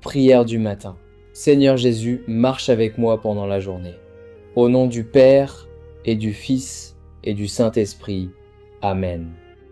Prière du matin. Seigneur Jésus, marche avec moi pendant la journée. Au nom du Père et du Fils et du Saint-Esprit. Amen.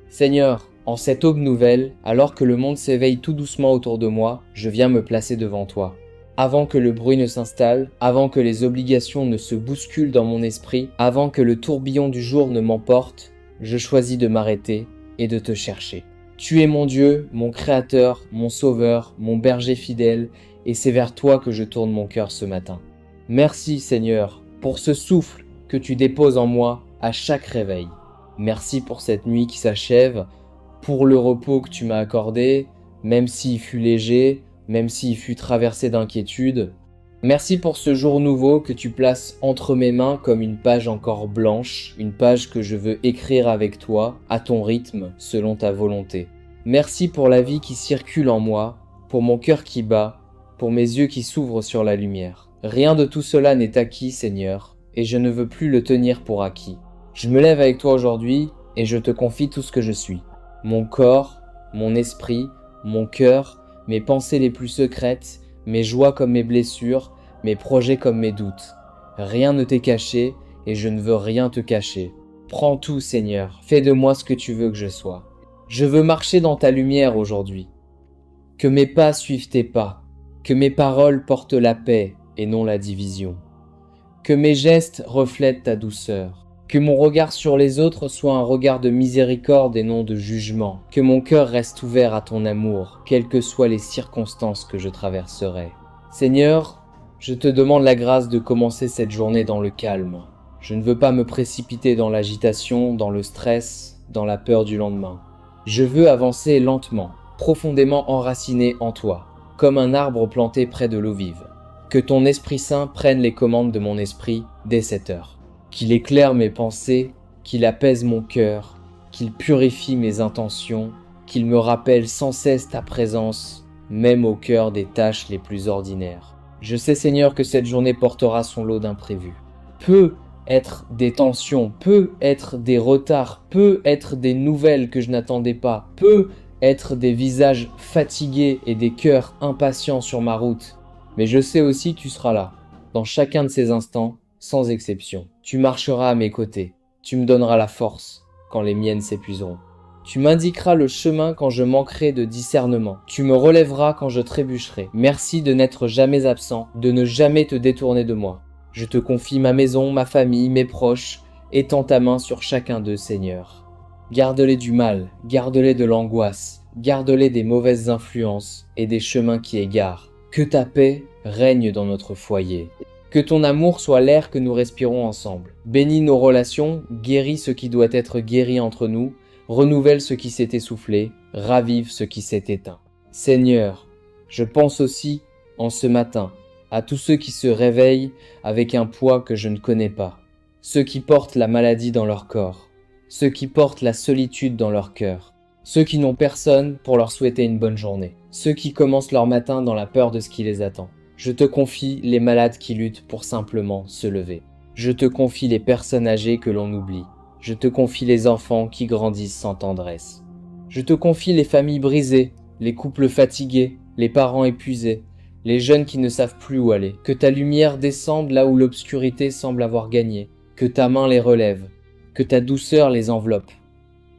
Seigneur, en cette aube nouvelle, alors que le monde s'éveille tout doucement autour de moi, je viens me placer devant toi. Avant que le bruit ne s'installe, avant que les obligations ne se bousculent dans mon esprit, avant que le tourbillon du jour ne m'emporte, je choisis de m'arrêter et de te chercher. Tu es mon Dieu, mon Créateur, mon Sauveur, mon berger fidèle, et c'est vers toi que je tourne mon cœur ce matin. Merci Seigneur, pour ce souffle que tu déposes en moi à chaque réveil. Merci pour cette nuit qui s'achève, pour le repos que tu m'as accordé, même s'il fut léger, même s'il fut traversé d'inquiétude. Merci pour ce jour nouveau que tu places entre mes mains comme une page encore blanche, une page que je veux écrire avec toi, à ton rythme, selon ta volonté. Merci pour la vie qui circule en moi, pour mon cœur qui bat, pour mes yeux qui s'ouvrent sur la lumière. Rien de tout cela n'est acquis, Seigneur, et je ne veux plus le tenir pour acquis. Je me lève avec toi aujourd'hui et je te confie tout ce que je suis. Mon corps, mon esprit, mon cœur, mes pensées les plus secrètes, mes joies comme mes blessures, mes projets comme mes doutes. Rien ne t'est caché et je ne veux rien te cacher. Prends tout, Seigneur, fais de moi ce que tu veux que je sois. Je veux marcher dans ta lumière aujourd'hui. Que mes pas suivent tes pas, que mes paroles portent la paix et non la division. Que mes gestes reflètent ta douceur. Que mon regard sur les autres soit un regard de miséricorde et non de jugement. Que mon cœur reste ouvert à ton amour, quelles que soient les circonstances que je traverserai. Seigneur, je te demande la grâce de commencer cette journée dans le calme. Je ne veux pas me précipiter dans l'agitation, dans le stress, dans la peur du lendemain. Je veux avancer lentement, profondément enraciné en toi, comme un arbre planté près de l'eau vive. Que ton Esprit Saint prenne les commandes de mon esprit dès cette heure. Qu'il éclaire mes pensées, qu'il apaise mon cœur, qu'il purifie mes intentions, qu'il me rappelle sans cesse ta présence, même au cœur des tâches les plus ordinaires. Je sais, Seigneur, que cette journée portera son lot d'imprévus. Peut être des tensions, peut être des retards, peut être des nouvelles que je n'attendais pas, peut être des visages fatigués et des cœurs impatients sur ma route. Mais je sais aussi que tu seras là, dans chacun de ces instants, sans exception. Tu marcheras à mes côtés, tu me donneras la force quand les miennes s'épuiseront. Tu m'indiqueras le chemin quand je manquerai de discernement. Tu me relèveras quand je trébucherai. Merci de n'être jamais absent, de ne jamais te détourner de moi. Je te confie ma maison, ma famille, mes proches, étends ta main sur chacun d'eux, Seigneur. Garde-les du mal, garde-les de l'angoisse, garde-les des mauvaises influences et des chemins qui égarent. Que ta paix règne dans notre foyer. Que ton amour soit l'air que nous respirons ensemble. Bénis nos relations, guéris ce qui doit être guéri entre nous, renouvelle ce qui s'est essoufflé, ravive ce qui s'est éteint. Seigneur, je pense aussi, en ce matin, à tous ceux qui se réveillent avec un poids que je ne connais pas, ceux qui portent la maladie dans leur corps, ceux qui portent la solitude dans leur cœur, ceux qui n'ont personne pour leur souhaiter une bonne journée, ceux qui commencent leur matin dans la peur de ce qui les attend. Je te confie les malades qui luttent pour simplement se lever. Je te confie les personnes âgées que l'on oublie. Je te confie les enfants qui grandissent sans tendresse. Je te confie les familles brisées, les couples fatigués, les parents épuisés, les jeunes qui ne savent plus où aller. Que ta lumière descende là où l'obscurité semble avoir gagné. Que ta main les relève. Que ta douceur les enveloppe.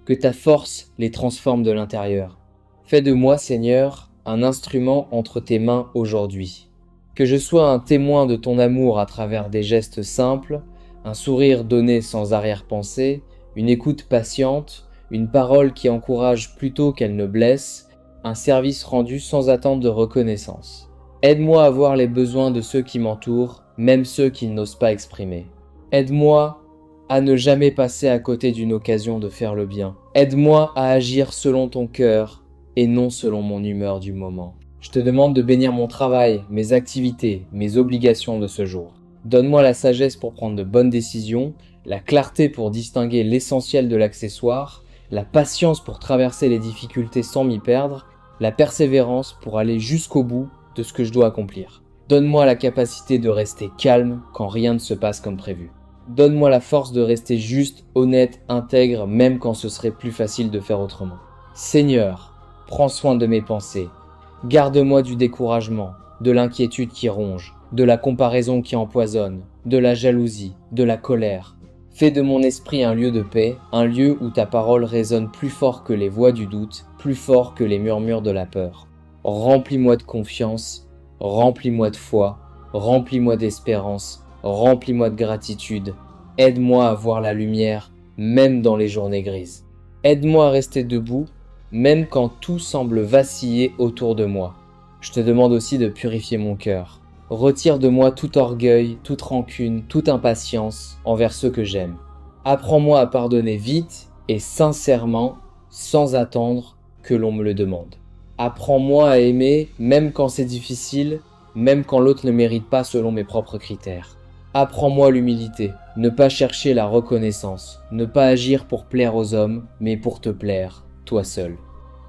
Que ta force les transforme de l'intérieur. Fais de moi, Seigneur, un instrument entre tes mains aujourd'hui. Que je sois un témoin de ton amour à travers des gestes simples, un sourire donné sans arrière-pensée, une écoute patiente, une parole qui encourage plutôt qu'elle ne blesse, un service rendu sans attente de reconnaissance. Aide-moi à voir les besoins de ceux qui m'entourent, même ceux qu'ils n'osent pas exprimer. Aide-moi à ne jamais passer à côté d'une occasion de faire le bien. Aide-moi à agir selon ton cœur et non selon mon humeur du moment. Je te demande de bénir mon travail, mes activités, mes obligations de ce jour. Donne-moi la sagesse pour prendre de bonnes décisions, la clarté pour distinguer l'essentiel de l'accessoire, la patience pour traverser les difficultés sans m'y perdre, la persévérance pour aller jusqu'au bout de ce que je dois accomplir. Donne-moi la capacité de rester calme quand rien ne se passe comme prévu. Donne-moi la force de rester juste, honnête, intègre, même quand ce serait plus facile de faire autrement. Seigneur, prends soin de mes pensées. Garde-moi du découragement, de l'inquiétude qui ronge, de la comparaison qui empoisonne, de la jalousie, de la colère. Fais de mon esprit un lieu de paix, un lieu où ta parole résonne plus fort que les voix du doute, plus fort que les murmures de la peur. Remplis-moi de confiance, remplis-moi de foi, remplis-moi d'espérance, remplis-moi de gratitude. Aide-moi à voir la lumière, même dans les journées grises. Aide-moi à rester debout, même quand tout semble vaciller autour de moi. Je te demande aussi de purifier mon cœur. Retire de moi tout orgueil, toute rancune, toute impatience envers ceux que j'aime. Apprends-moi à pardonner vite et sincèrement, sans attendre que l'on me le demande. Apprends-moi à aimer même quand c'est difficile, même quand l'autre ne mérite pas selon mes propres critères. Apprends-moi l'humilité, ne pas chercher la reconnaissance, ne pas agir pour plaire aux hommes, mais pour te plaire, toi seul.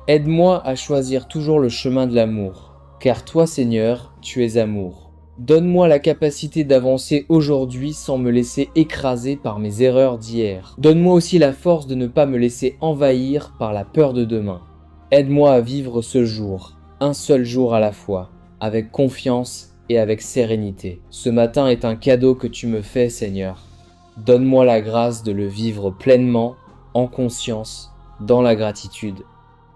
Aide-moi à choisir toujours le chemin de l'amour, car toi Seigneur, tu es amour. Donne-moi la capacité d'avancer aujourd'hui sans me laisser écraser par mes erreurs d'hier. Donne-moi aussi la force de ne pas me laisser envahir par la peur de demain. Aide-moi à vivre ce jour, un seul jour à la fois, avec confiance et avec sérénité. Ce matin est un cadeau que tu me fais, Seigneur. Donne-moi la grâce de le vivre pleinement, en conscience, dans la gratitude.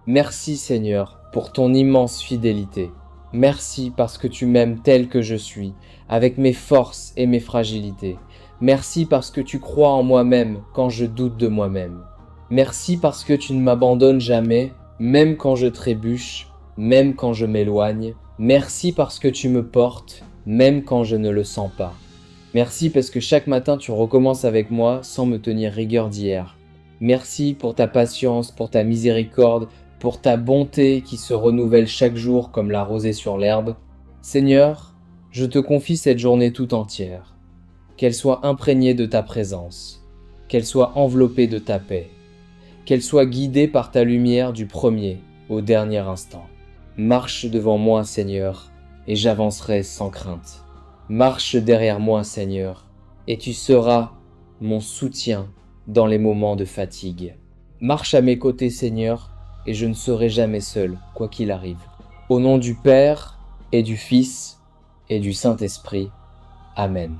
Merci, Seigneur, pour ton immense fidélité. Merci parce que tu m'aimes tel que je suis, avec mes forces et mes fragilités. Merci parce que tu crois en moi-même quand je doute de moi-même. Merci parce que tu ne m'abandonnes jamais, même quand je trébuche, même quand je m'éloigne. Merci parce que tu me portes, même quand je ne le sens pas. Merci parce que chaque matin tu recommences avec moi sans me tenir rigueur d'hier. Merci pour ta patience, pour ta miséricorde, pour ta bonté qui se renouvelle chaque jour comme la rosée sur l'herbe. Seigneur, je te confie cette journée tout entière. Qu'elle soit imprégnée de ta présence, qu'elle soit enveloppée de ta paix, qu'elle soit guidée par ta lumière du premier au dernier instant. Marche devant moi, Seigneur, et j'avancerai sans crainte. Marche derrière moi, Seigneur, et tu seras mon soutien dans les moments de fatigue. Marche à mes côtés, Seigneur, et je ne serai jamais seul, quoi qu'il arrive. Au nom du Père, et du Fils, et du Saint-Esprit. Amen.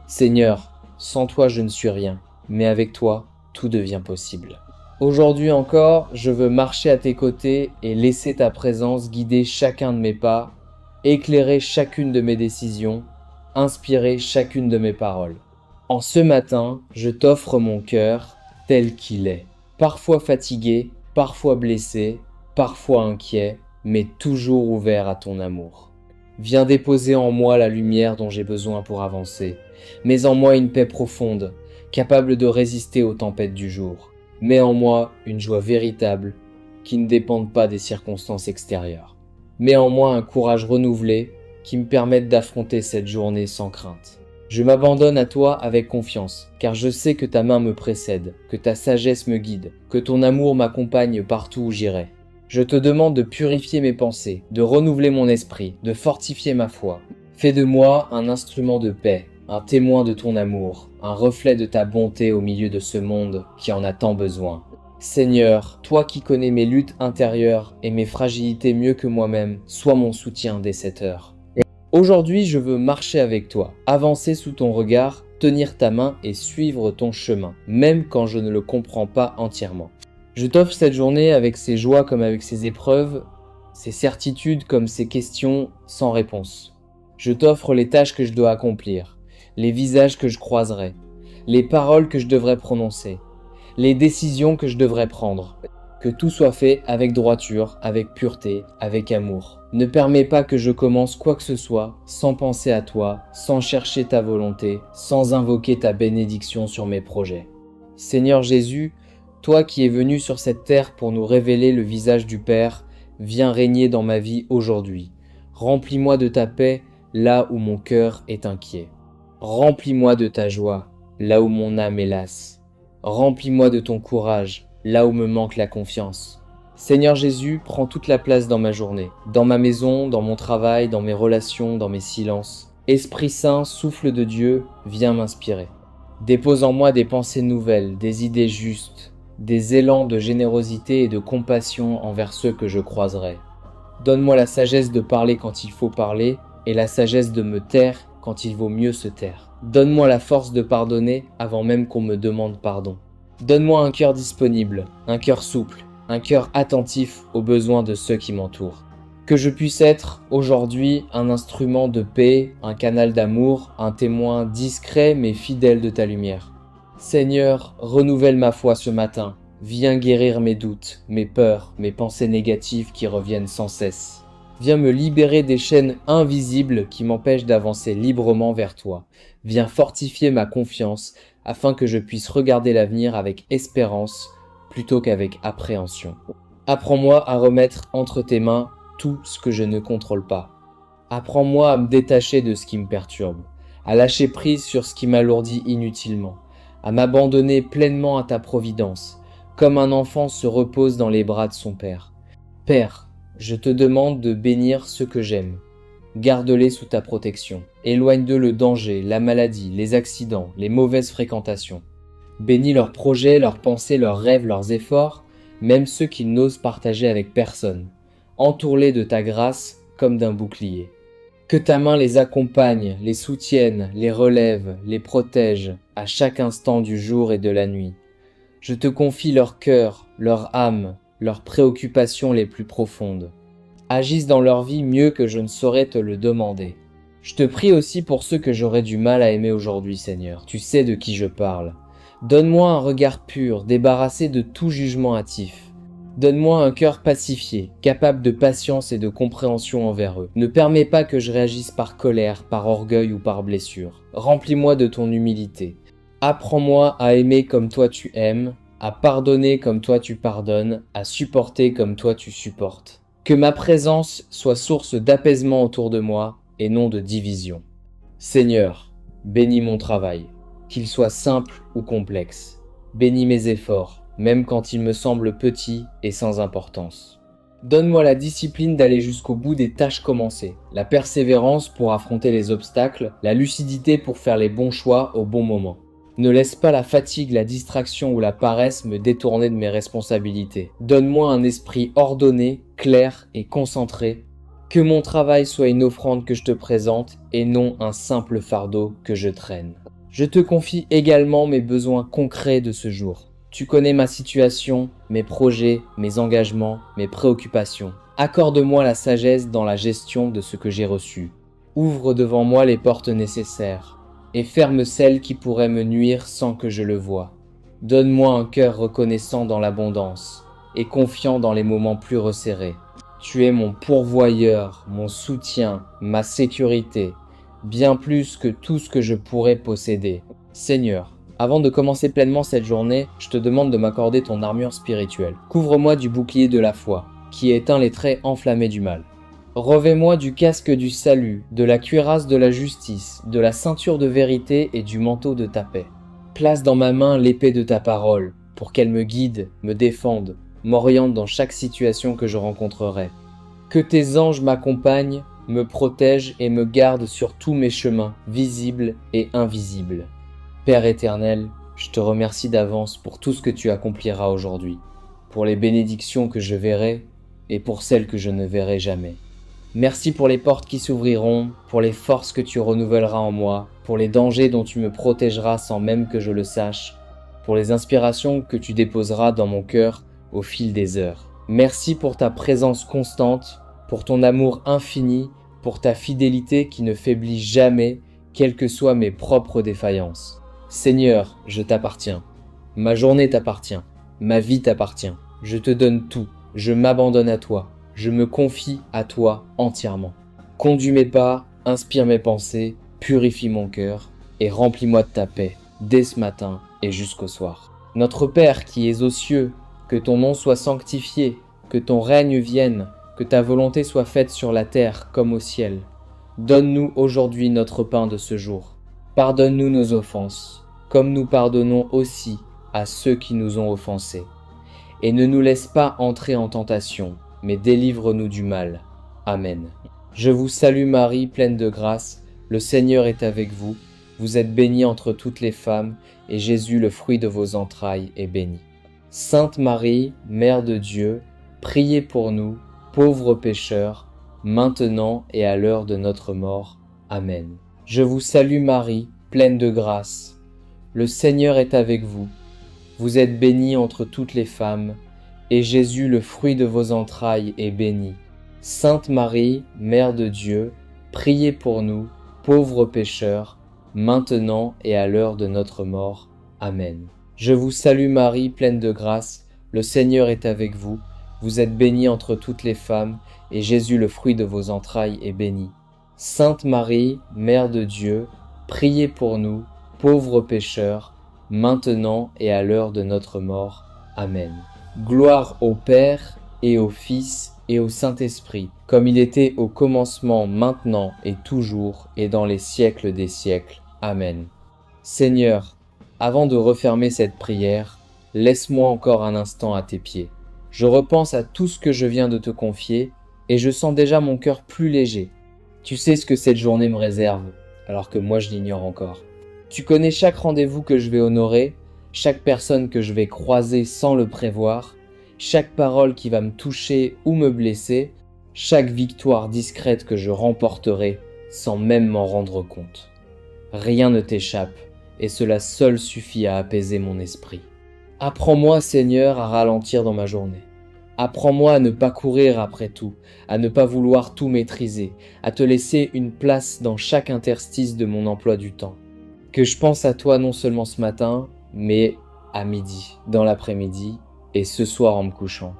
Seigneur, sans toi je ne suis rien, mais avec toi, tout devient possible. Aujourd'hui encore, je veux marcher à tes côtés et laisser ta présence guider chacun de mes pas, éclairer chacune de mes décisions, inspirer chacune de mes paroles. En ce matin, je t'offre mon cœur tel qu'il est, parfois fatigué, parfois blessé, parfois inquiet, mais toujours ouvert à ton amour. Viens déposer en moi la lumière dont j'ai besoin pour avancer. Mets en moi une paix profonde, capable de résister aux tempêtes du jour. Mets en moi une joie véritable, qui ne dépende pas des circonstances extérieures. Mets en moi un courage renouvelé, qui me permette d'affronter cette journée sans crainte. Je m'abandonne à toi avec confiance, car je sais que ta main me précède, que ta sagesse me guide, que ton amour m'accompagne partout où j'irai. Je te demande de purifier mes pensées, de renouveler mon esprit, de fortifier ma foi. Fais de moi un instrument de paix, un témoin de ton amour, un reflet de ta bonté au milieu de ce monde qui en a tant besoin. Seigneur, toi qui connais mes luttes intérieures et mes fragilités mieux que moi-même, sois mon soutien dès cette heure. Aujourd'hui, je veux marcher avec toi, avancer sous ton regard, tenir ta main et suivre ton chemin, même quand je ne le comprends pas entièrement. Je t'offre cette journée avec ses joies comme avec ses épreuves, ses certitudes comme ses questions sans réponse. Je t'offre les tâches que je dois accomplir, les visages que je croiserai, les paroles que je devrais prononcer, les décisions que je devrais prendre. Que tout soit fait avec droiture, avec pureté, avec amour. Ne permets pas que je commence quoi que ce soit sans penser à toi, sans chercher ta volonté, sans invoquer ta bénédiction sur mes projets. Seigneur Jésus, toi qui es venu sur cette terre pour nous révéler le visage du Père, viens régner dans ma vie aujourd'hui. Remplis-moi de ta paix là où mon cœur est inquiet. Remplis-moi de ta joie là où mon âme est lasse. Remplis-moi de ton courage là où me manque la confiance. Seigneur Jésus, prends toute la place dans ma journée, dans ma maison, dans mon travail, dans mes relations, dans mes silences. Esprit Saint, souffle de Dieu, viens m'inspirer. Dépose en moi des pensées nouvelles, des idées justes, des élans de générosité et de compassion envers ceux que je croiserai. Donne-moi la sagesse de parler quand il faut parler et la sagesse de me taire quand il vaut mieux se taire. Donne-moi la force de pardonner avant même qu'on me demande pardon. Donne-moi un cœur disponible, un cœur souple, un cœur attentif aux besoins de ceux qui m'entourent. Que je puisse être aujourd'hui un instrument de paix, un canal d'amour, un témoin discret mais fidèle de ta lumière. Seigneur, renouvelle ma foi ce matin. Viens guérir mes doutes, mes peurs, mes pensées négatives qui reviennent sans cesse. Viens me libérer des chaînes invisibles qui m'empêchent d'avancer librement vers toi. Viens fortifier ma confiance afin que je puisse regarder l'avenir avec espérance plutôt qu'avec appréhension. Apprends-moi à remettre entre tes mains tout ce que je ne contrôle pas. Apprends-moi à me détacher de ce qui me perturbe, à lâcher prise sur ce qui m'alourdit inutilement, à m'abandonner pleinement à ta providence, comme un enfant se repose dans les bras de son père. Père, je te demande de bénir ceux que j'aime. Garde-les sous ta protection. Éloigne d'eux le danger, la maladie, les accidents, les mauvaises fréquentations. Bénis leurs projets, leurs pensées, leurs rêves, leurs efforts, même ceux qu'ils n'osent partager avec personne. Entoure-les de ta grâce comme d'un bouclier. Que ta main les accompagne, les soutienne, les relève, les protège à chaque instant du jour et de la nuit. Je te confie leur cœur, leur âme, leurs préoccupations les plus profondes. Agisse dans leur vie mieux que je ne saurais te le demander. Je te prie aussi pour ceux que j'aurais du mal à aimer aujourd'hui, Seigneur. Tu sais de qui je parle. Donne-moi un regard pur, débarrassé de tout jugement hâtif. Donne-moi un cœur pacifié, capable de patience et de compréhension envers eux. Ne permets pas que je réagisse par colère, par orgueil ou par blessure. Remplis-moi de ton humilité. Apprends-moi à aimer comme toi tu aimes, à pardonner comme toi tu pardonnes, à supporter comme toi tu supportes. Que ma présence soit source d'apaisement autour de moi et non de division. Seigneur, bénis mon travail, qu'il soit simple ou complexe. Bénis mes efforts, même quand ils me semblent petits et sans importance. Donne-moi la discipline d'aller jusqu'au bout des tâches commencées, la persévérance pour affronter les obstacles, la lucidité pour faire les bons choix au bon moment. Ne laisse pas la fatigue, la distraction ou la paresse me détourner de mes responsabilités. Donne-moi un esprit ordonné, clair et concentré. Que mon travail soit une offrande que je te présente et non un simple fardeau que je traîne. Je te confie également mes besoins concrets de ce jour. Tu connais ma situation, mes projets, mes engagements, mes préoccupations. Accorde-moi la sagesse dans la gestion de ce que j'ai reçu. Ouvre devant moi les portes nécessaires et ferme celles qui pourraient me nuire sans que je le voie. Donne-moi un cœur reconnaissant dans l'abondance et confiant dans les moments plus resserrés. Tu es mon pourvoyeur, mon soutien, ma sécurité, bien plus que tout ce que je pourrais posséder. Seigneur, avant de commencer pleinement cette journée, je te demande de m'accorder ton armure spirituelle. Couvre-moi du bouclier de la foi, qui éteint les traits enflammés du mal. Revêt-moi du casque du salut, de la cuirasse de la justice, de la ceinture de vérité et du manteau de ta paix. Place dans ma main l'épée de ta parole, pour qu'elle me guide, me défende, m'oriente dans chaque situation que je rencontrerai. Que tes anges m'accompagnent, me protègent et me gardent sur tous mes chemins, visibles et invisibles. Père éternel, je te remercie d'avance pour tout ce que tu accompliras aujourd'hui, pour les bénédictions que je verrai et pour celles que je ne verrai jamais. Merci pour les portes qui s'ouvriront, pour les forces que tu renouvelleras en moi, pour les dangers dont tu me protégeras sans même que je le sache, pour les inspirations que tu déposeras dans mon cœur au fil des heures. Merci pour ta présence constante, pour ton amour infini, pour ta fidélité qui ne faiblit jamais, quelles que soient mes propres défaillances. Seigneur, je t'appartiens. Ma journée t'appartient. Ma vie t'appartient. Je te donne tout. Je m'abandonne à toi. Je me confie à toi entièrement. Conduis mes pas, inspire mes pensées, purifie mon cœur et remplis-moi de ta paix, dès ce matin et jusqu'au soir. Notre Père qui es aux cieux, que ton nom soit sanctifié, que ton règne vienne, que ta volonté soit faite sur la terre comme au ciel. Donne-nous aujourd'hui notre pain de ce jour. Pardonne-nous nos offenses, comme nous pardonnons aussi à ceux qui nous ont offensés. Et ne nous laisse pas entrer en tentation, mais délivre-nous du mal. Amen. Je vous salue Marie, pleine de grâce, le Seigneur est avec vous. Vous êtes bénie entre toutes les femmes, et Jésus, le fruit de vos entrailles, est béni. Sainte Marie, Mère de Dieu, priez pour nous, pauvres pécheurs, maintenant et à l'heure de notre mort. Amen. Je vous salue Marie, pleine de grâce. Le Seigneur est avec vous. Vous êtes bénie entre toutes les femmes, et Jésus, le fruit de vos entrailles, est béni. Sainte Marie, Mère de Dieu, priez pour nous, pauvres pécheurs, maintenant et à l'heure de notre mort. Amen. Je vous salue Marie, pleine de grâce, le Seigneur est avec vous. Vous êtes bénie entre toutes les femmes, et Jésus, le fruit de vos entrailles, est béni. Sainte Marie, Mère de Dieu, priez pour nous, pauvres pécheurs, maintenant et à l'heure de notre mort. Amen. Gloire au Père, et au Fils, et au Saint-Esprit, comme il était au commencement, maintenant et toujours, et dans les siècles des siècles. Amen. Seigneur, avant de refermer cette prière, laisse-moi encore un instant à tes pieds. Je repense à tout ce que je viens de te confier, et je sens déjà mon cœur plus léger. Tu sais ce que cette journée me réserve, alors que moi je l'ignore encore. Tu connais chaque rendez-vous que je vais honorer, chaque personne que je vais croiser sans le prévoir, chaque parole qui va me toucher ou me blesser, chaque victoire discrète que je remporterai sans même m'en rendre compte. Rien ne t'échappe, et cela seul suffit à apaiser mon esprit. Apprends-moi, Seigneur, à ralentir dans ma journée. Apprends-moi à ne pas courir après tout, à ne pas vouloir tout maîtriser, à te laisser une place dans chaque interstice de mon emploi du temps. Que je pense à toi non seulement ce matin, mais à midi, dans l'après-midi, et ce soir en me couchant.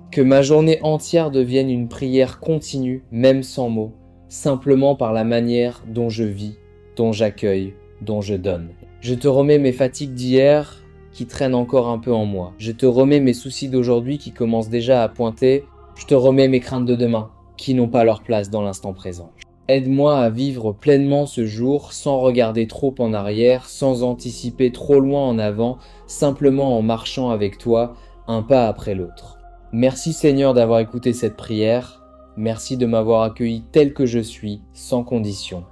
Que ma journée entière devienne une prière continue, même sans mots, simplement par la manière dont je vis, dont j'accueille, dont je donne. Je te remets mes fatigues d'hier qui traînent encore un peu en moi. Je te remets mes soucis d'aujourd'hui qui commencent déjà à pointer. Je te remets mes craintes de demain qui n'ont pas leur place dans l'instant présent. Aide-moi à vivre pleinement ce jour sans regarder trop en arrière, sans anticiper trop loin en avant, simplement en marchant avec toi, un pas après l'autre. Merci Seigneur d'avoir écouté cette prière. Merci de m'avoir accueilli tel que je suis, sans condition.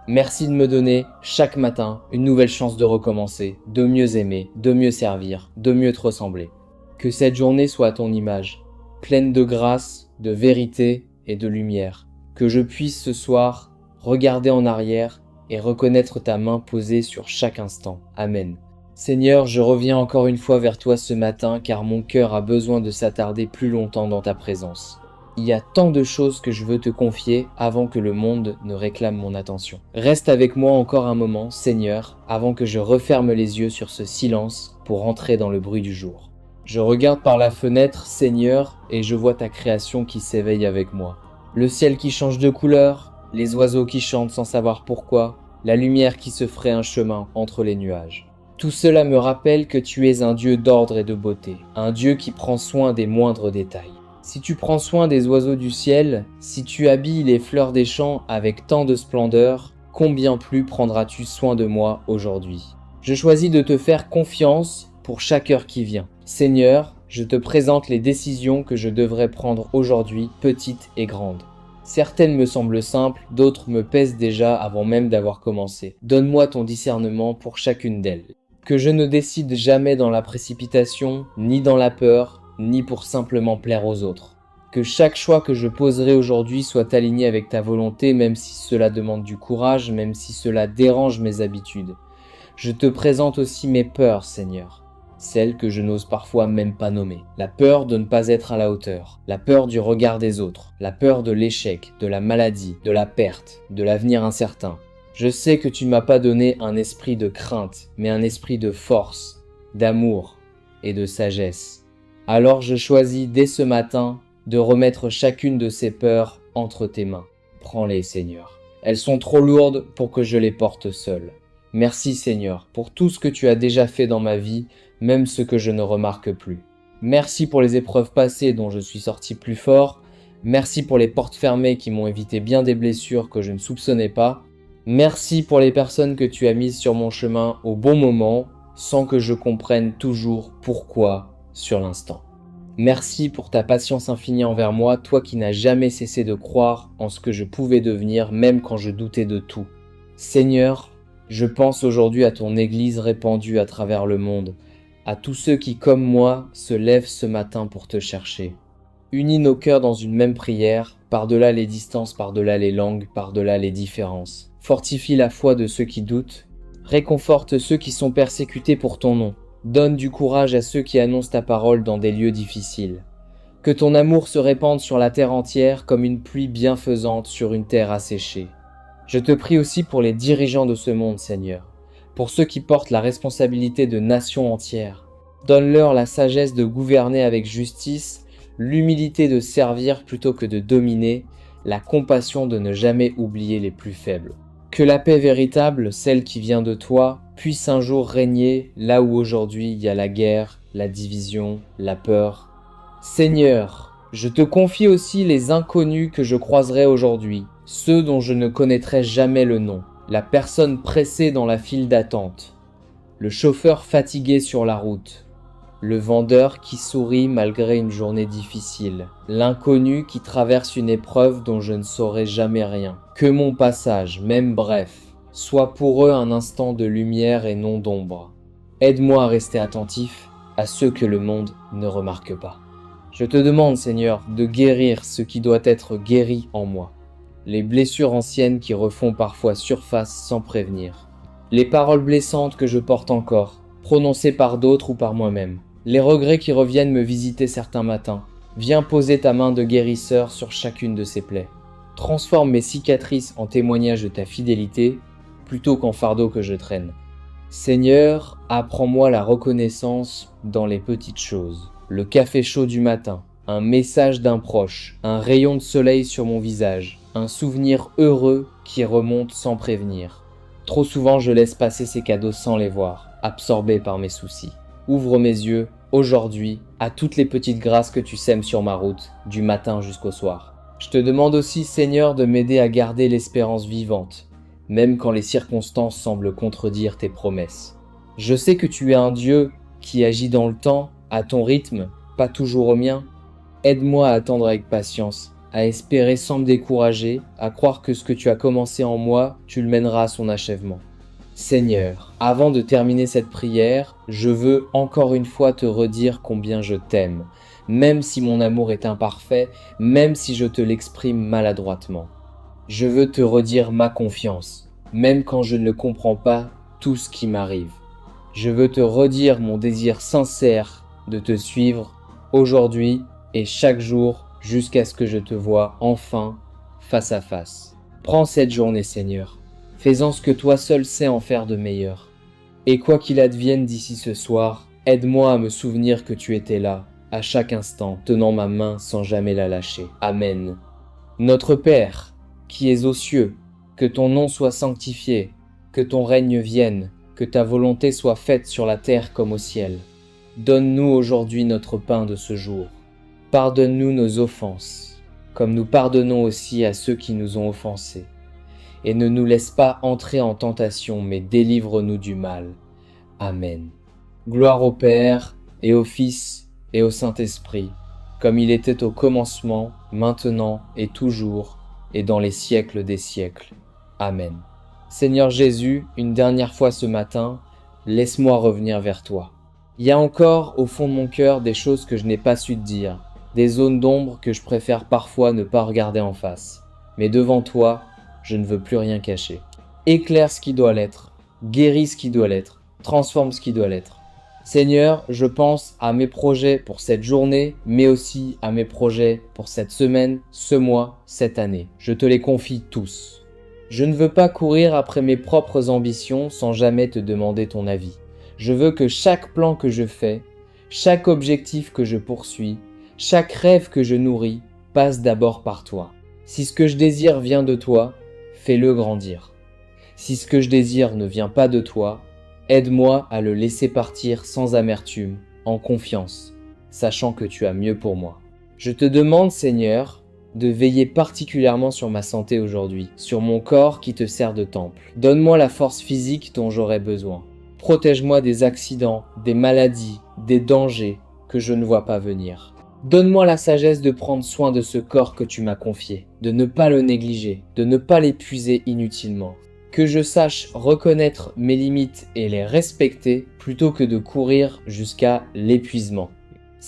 Merci de me donner, chaque matin, une nouvelle chance de recommencer, de mieux aimer, de mieux servir, de mieux te ressembler. Que cette journée soit à ton image, pleine de grâce, de vérité et de lumière. Que je puisse ce soir regarder en arrière et reconnaître ta main posée sur chaque instant. Amen. Seigneur, je reviens encore une fois vers toi ce matin car mon cœur a besoin de s'attarder plus longtemps dans ta présence. Il y a tant de choses que je veux te confier avant que le monde ne réclame mon attention. Reste avec moi encore un moment, Seigneur, avant que je referme les yeux sur ce silence pour entrer dans le bruit du jour. Je regarde par la fenêtre, Seigneur, et je vois ta création qui s'éveille avec moi. Le ciel qui change de couleur, les oiseaux qui chantent sans savoir pourquoi, la lumière qui se ferait un chemin entre les nuages. Tout cela me rappelle que tu es un Dieu d'ordre et de beauté, un Dieu qui prend soin des moindres détails. Si tu prends soin des oiseaux du ciel, si tu habilles les fleurs des champs avec tant de splendeur, combien plus prendras-tu soin de moi aujourd'hui? Je choisis de te faire confiance pour chaque heure qui vient. Seigneur, je te présente les décisions que je devrais prendre aujourd'hui, petites et grandes. Certaines me semblent simples, d'autres me pèsent déjà avant même d'avoir commencé. Donne-moi ton discernement pour chacune d'elles. Que je ne décide jamais dans la précipitation, ni dans la peur, ni pour simplement plaire aux autres. Que chaque choix que je poserai aujourd'hui soit aligné avec ta volonté, même si cela demande du courage, même si cela dérange mes habitudes. Je te présente aussi mes peurs, Seigneur. Celles que je n'ose parfois même pas nommer. La peur de ne pas être à la hauteur, la peur du regard des autres, la peur de l'échec, de la maladie, de la perte, de l'avenir incertain. Je sais que tu ne m'as pas donné un esprit de crainte, mais un esprit de force, d'amour et de sagesse. Alors je choisis dès ce matin de remettre chacune de ces peurs entre tes mains. Prends-les, Seigneur. Elles sont trop lourdes pour que je les porte seul. Merci, Seigneur, pour tout ce que tu as déjà fait dans ma vie, même ce que je ne remarque plus. Merci pour les épreuves passées dont je suis sorti plus fort. Merci pour les portes fermées qui m'ont évité bien des blessures que je ne soupçonnais pas. Merci pour les personnes que tu as mises sur mon chemin au bon moment, sans que je comprenne toujours pourquoi sur l'instant. Merci pour ta patience infinie envers moi, toi qui n'as jamais cessé de croire en ce que je pouvais devenir, même quand je doutais de tout. Seigneur, je pense aujourd'hui à ton Église répandue à travers le monde, à tous ceux qui, comme moi, se lèvent ce matin pour te chercher. Unis nos cœurs dans une même prière, par-delà les distances, par-delà les langues, par-delà les différences. Fortifie la foi de ceux qui doutent, réconforte ceux qui sont persécutés pour ton nom. Donne du courage à ceux qui annoncent ta parole dans des lieux difficiles. Que ton amour se répande sur la terre entière comme une pluie bienfaisante sur une terre asséchée. Je te prie aussi pour les dirigeants de ce monde, Seigneur, pour ceux qui portent la responsabilité de nations entières. Donne-leur la sagesse de gouverner avec justice, l'humilité de servir plutôt que de dominer, la compassion de ne jamais oublier les plus faibles. Que la paix véritable, celle qui vient de toi, puisse un jour régner là où aujourd'hui il y a la guerre, la division, la peur. Seigneur, je te confie aussi les inconnus que je croiserai aujourd'hui, ceux dont je ne connaîtrai jamais le nom, la personne pressée dans la file d'attente, le chauffeur fatigué sur la route, le vendeur qui sourit malgré une journée difficile, l'inconnu qui traverse une épreuve dont je ne saurai jamais rien. Que mon passage, même bref, soit pour eux un instant de lumière et non d'ombre. Aide-moi à rester attentif à ceux que le monde ne remarque pas. Je te demande, Seigneur, de guérir ce qui doit être guéri en moi, les blessures anciennes qui refont parfois surface sans prévenir, les paroles blessantes que je porte encore, prononcées par d'autres ou par moi-même, les regrets qui reviennent me visiter certains matins. Viens poser ta main de guérisseur sur chacune de ces plaies. Transforme mes cicatrices en témoignage de ta fidélité, plutôt qu'en fardeau que je traîne. Seigneur, apprends-moi la reconnaissance dans les petites choses. Le café chaud du matin, un message d'un proche, un rayon de soleil sur mon visage, un souvenir heureux qui remonte sans prévenir. Trop souvent, je laisse passer ces cadeaux sans les voir, absorbé par mes soucis. Ouvre mes yeux, aujourd'hui, à toutes les petites grâces que tu sèmes sur ma route, du matin jusqu'au soir. Je te demande aussi, Seigneur, de m'aider à garder l'espérance vivante, même quand les circonstances semblent contredire tes promesses. Je sais que tu es un Dieu qui agit dans le temps, à ton rythme, pas toujours au mien. Aide-moi à attendre avec patience, à espérer sans me décourager, à croire que ce que tu as commencé en moi, tu le mèneras à son achèvement. Seigneur, avant de terminer cette prière, je veux encore une fois te redire combien je t'aime, même si mon amour est imparfait, même si je te l'exprime maladroitement. Je veux te redire ma confiance, même quand je ne comprends pas tout ce qui m'arrive. Je veux te redire mon désir sincère de te suivre aujourd'hui et chaque jour jusqu'à ce que je te voie enfin face à face. Prends cette journée, Seigneur. Fais-en ce que toi seul sais en faire de meilleur. Et quoi qu'il advienne d'ici ce soir, aide-moi à me souvenir que tu étais là, à chaque instant, tenant ma main sans jamais la lâcher. Amen. Notre Père, qui es aux cieux, que ton nom soit sanctifié, que ton règne vienne, que ta volonté soit faite sur la terre comme au ciel. Donne-nous aujourd'hui notre pain de ce jour. Pardonne-nous nos offenses, comme nous pardonnons aussi à ceux qui nous ont offensés. Et ne nous laisse pas entrer en tentation, mais délivre-nous du mal. Amen. Gloire au Père, et au Fils, et au Saint-Esprit, comme il était au commencement, maintenant et toujours, et dans les siècles des siècles. Amen. Seigneur Jésus, une dernière fois ce matin, laisse-moi revenir vers toi. Il y a encore au fond de mon cœur des choses que je n'ai pas su te dire, des zones d'ombre que je préfère parfois ne pas regarder en face. Mais devant toi, je ne veux plus rien cacher. Éclaire ce qui doit l'être, guéris ce qui doit l'être, transforme ce qui doit l'être. Seigneur, je pense à mes projets pour cette journée, mais aussi à mes projets pour cette semaine, ce mois, cette année. Je te les confie tous. Je ne veux pas courir après mes propres ambitions sans jamais te demander ton avis. Je veux que chaque plan que je fais, chaque objectif que je poursuis, chaque rêve que je nourris, passe d'abord par toi. Si ce que je désire vient de toi, fais-le grandir. Si ce que je désire ne vient pas de toi, aide-moi à le laisser partir sans amertume, en confiance, sachant que tu as mieux pour moi. Je te demande, Seigneur, de veiller particulièrement sur ma santé aujourd'hui, sur mon corps qui te sert de temple. Donne-moi la force physique dont j'aurai besoin. Protège-moi des accidents, des maladies, des dangers que je ne vois pas venir. Donne-moi la sagesse de prendre soin de ce corps que tu m'as confié, de ne pas le négliger, de ne pas l'épuiser inutilement. Que je sache reconnaître mes limites et les respecter plutôt que de courir jusqu'à l'épuisement.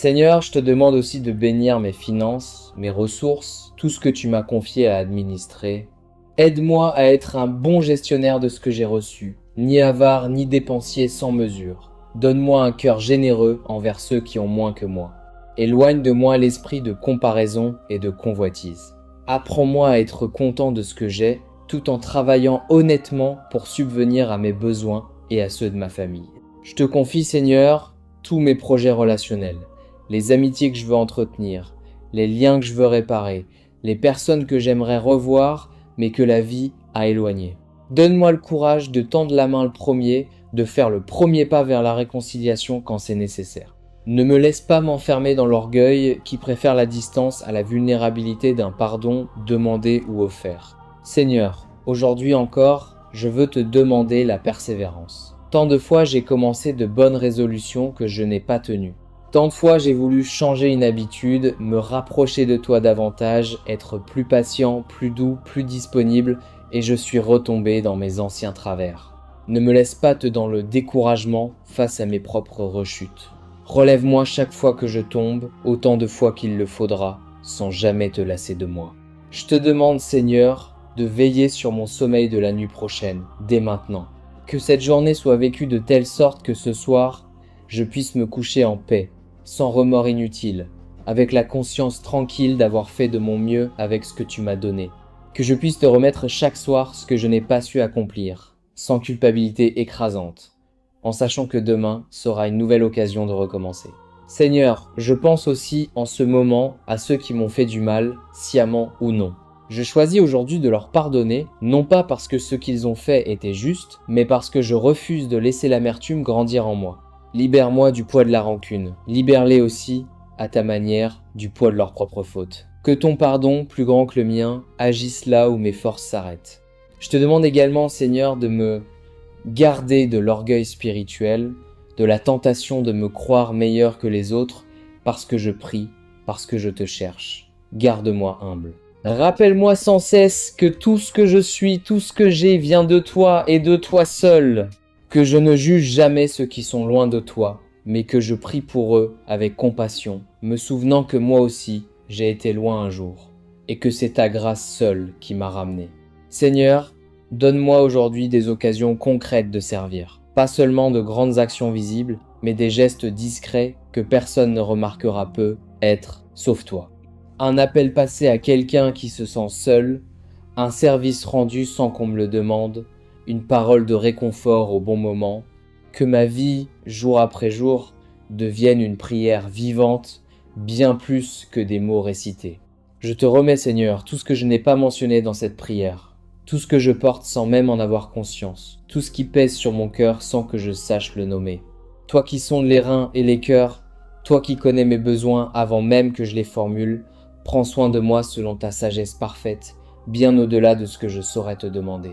Seigneur, je te demande aussi de bénir mes finances, mes ressources, tout ce que tu m'as confié à administrer. Aide-moi à être un bon gestionnaire de ce que j'ai reçu, ni avare ni dépensier sans mesure. Donne-moi un cœur généreux envers ceux qui ont moins que moi. Éloigne de moi l'esprit de comparaison et de convoitise. Apprends-moi à être content de ce que j'ai, tout en travaillant honnêtement pour subvenir à mes besoins et à ceux de ma famille. Je te confie, Seigneur, tous mes projets relationnels, les amitiés que je veux entretenir, les liens que je veux réparer, les personnes que j'aimerais revoir mais que la vie a éloignées. Donne-moi le courage de tendre la main le premier, de faire le premier pas vers la réconciliation quand c'est nécessaire. Ne me laisse pas m'enfermer dans l'orgueil qui préfère la distance à la vulnérabilité d'un pardon demandé ou offert. Seigneur, aujourd'hui encore, je veux te demander la persévérance. Tant de fois j'ai commencé de bonnes résolutions que je n'ai pas tenues. Tant de fois j'ai voulu changer une habitude, me rapprocher de toi davantage, être plus patient, plus doux, plus disponible, et je suis retombé dans mes anciens travers. Ne me laisse pas te dans le découragement face à mes propres rechutes. Relève-moi chaque fois que je tombe, autant de fois qu'il le faudra, sans jamais te lasser de moi. Je te demande, Seigneur, de veiller sur mon sommeil de la nuit prochaine, dès maintenant. Que cette journée soit vécue de telle sorte que ce soir, je puisse me coucher en paix, sans remords inutiles, avec la conscience tranquille d'avoir fait de mon mieux avec ce que tu m'as donné. Que je puisse te remettre chaque soir ce que je n'ai pas su accomplir, sans culpabilité écrasante, en sachant que demain sera une nouvelle occasion de recommencer. Seigneur, je pense aussi en ce moment à ceux qui m'ont fait du mal, sciemment ou non. Je choisis aujourd'hui de leur pardonner, non pas parce que ce qu'ils ont fait était juste, mais parce que je refuse de laisser l'amertume grandir en moi. Libère-moi du poids de la rancune. Libère-les aussi, à ta manière, du poids de leurs propres fautes. Que ton pardon, plus grand que le mien, agisse là où mes forces s'arrêtent. Je te demande également, Seigneur, de me garder de l'orgueil spirituel, de la tentation de me croire meilleur que les autres, parce que je prie, parce que je te cherche. Garde-moi humble. Rappelle-moi sans cesse que tout ce que je suis, tout ce que j'ai vient de toi et de toi seul. Que je ne juge jamais ceux qui sont loin de toi, mais que je prie pour eux avec compassion, me souvenant que moi aussi, j'ai été loin un jour, et que c'est ta grâce seule qui m'a ramené. Seigneur, donne-moi aujourd'hui des occasions concrètes de servir, pas seulement de grandes actions visibles, mais des gestes discrets que personne ne remarquera peu être, sauf toi. Un appel passé à quelqu'un qui se sent seul, un service rendu sans qu'on me le demande, une parole de réconfort au bon moment, que ma vie, jour après jour, devienne une prière vivante, bien plus que des mots récités. Je te remets, Seigneur, tout ce que je n'ai pas mentionné dans cette prière, tout ce que je porte sans même en avoir conscience, tout ce qui pèse sur mon cœur sans que je sache le nommer. Toi qui sondes les reins et les cœurs, toi qui connais mes besoins avant même que je les formule, prends soin de moi selon ta sagesse parfaite, bien au-delà de ce que je saurais te demander.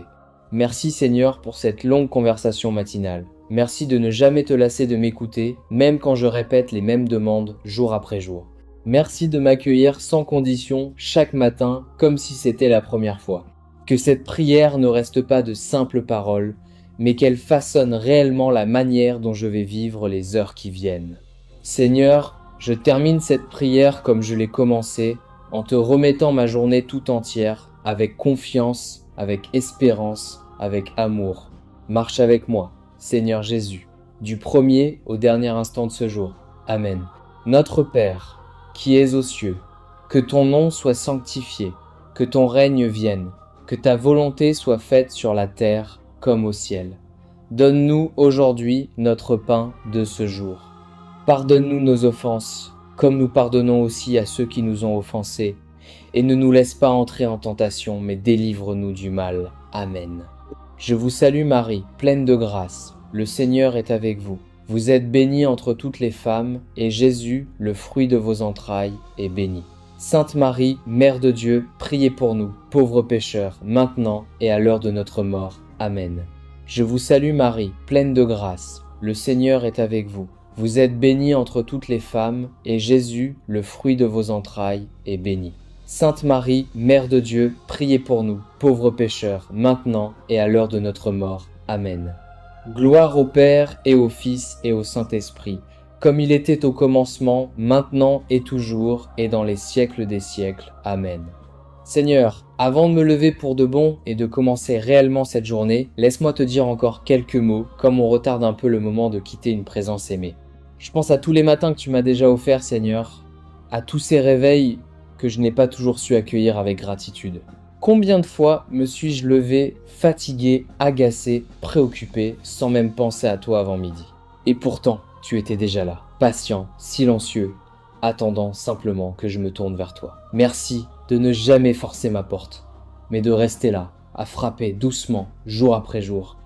Merci Seigneur pour cette longue conversation matinale. Merci de ne jamais te lasser de m'écouter, même quand je répète les mêmes demandes jour après jour. Merci de m'accueillir sans condition chaque matin comme si c'était la première fois. Que cette prière ne reste pas de simples paroles, mais qu'elle façonne réellement la manière dont je vais vivre les heures qui viennent. Seigneur, je termine cette prière comme je l'ai commencée, en te remettant ma journée tout entière, avec confiance, avec espérance, avec amour. Marche avec moi, Seigneur Jésus, du premier au dernier instant de ce jour. Amen. Notre Père, qui es aux cieux, que ton nom soit sanctifié, que ton règne vienne, que ta volonté soit faite sur la terre comme au ciel. Donne-nous aujourd'hui notre pain de ce jour. Pardonne-nous nos offenses, comme nous pardonnons aussi à ceux qui nous ont offensés. Et ne nous laisse pas entrer en tentation, mais délivre-nous du mal. Amen. Je vous salue Marie, pleine de grâce. Le Seigneur est avec vous. Vous êtes bénie entre toutes les femmes, et Jésus, le fruit de vos entrailles, est béni. Sainte Marie, Mère de Dieu, priez pour nous, pauvres pécheurs, maintenant et à l'heure de notre mort. Amen. Je vous salue Marie, pleine de grâce. Le Seigneur est avec vous. Vous êtes bénie entre toutes les femmes, et Jésus, le fruit de vos entrailles, est béni. Sainte Marie, Mère de Dieu, priez pour nous, pauvres pécheurs, maintenant et à l'heure de notre mort. Amen. Gloire au Père et au Fils et au Saint-Esprit, comme il était au commencement, maintenant et toujours, et dans les siècles des siècles. Amen. Seigneur, avant de me lever pour de bon et de commencer réellement cette journée, laisse-moi te dire encore quelques mots, comme on retarde un peu le moment de quitter une présence aimée. Je pense à tous les matins que tu m'as déjà offerts, Seigneur, à tous ces réveils que je n'ai pas toujours su accueillir avec gratitude. Combien de fois me suis-je levé, fatigué, agacé, préoccupé, sans même penser à toi avant midi? Et pourtant, tu étais déjà là, patient, silencieux, attendant simplement que je me tourne vers toi. Merci de ne jamais forcer ma porte, mais de rester là, à frapper doucement, jour après jour,